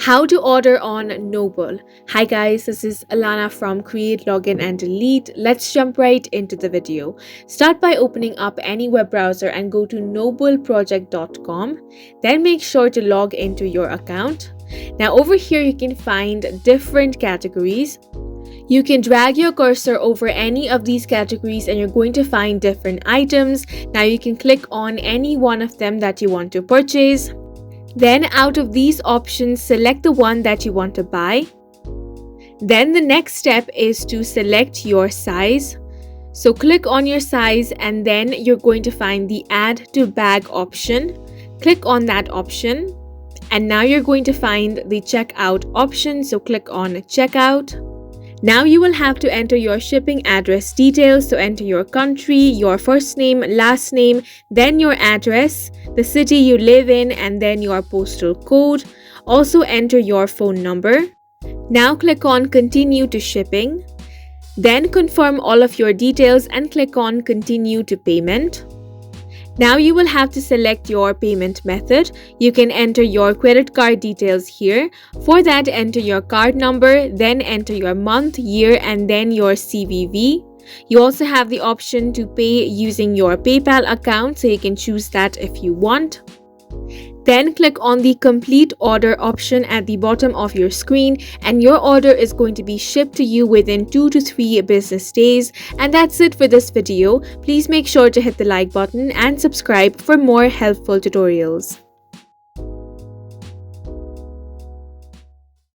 How to order on NOBULL. Hi guys, this is Alana from Create, Login and Delete. Let's jump right into the video. Start by opening up any web browser and go to nobullproject.com. Then make sure to log into your account. Now over here you can find different categories. You can drag your cursor over any of these categories and you're going to find different items. Now you can click on any one of them that you want to purchase. Then out of these options, select the one that you want to buy. Then the next step is to select your size. So click on your size and then you're going to find the add to bag option. Click on that option and now you're going to find the checkout option. So click on checkout. Now you will have to enter your shipping address details. So enter your country, your first name, last name, then your address, the city you live in, and then your postal code. Also enter your phone number. Now click on continue to shipping. Then confirm all of your details and click on continue to payment. Now you will have to select your payment method. You can enter your credit card details here. For that, enter your card number, then enter your month, year, and then your CVV. You also have the option to pay using your PayPal account, so you can choose that if you want. Then click on the complete order option at the bottom of your screen and your order is going to be shipped to you within 2 to 3 business days. And that's it for this video. Please make sure to hit the like button and subscribe for more helpful tutorials.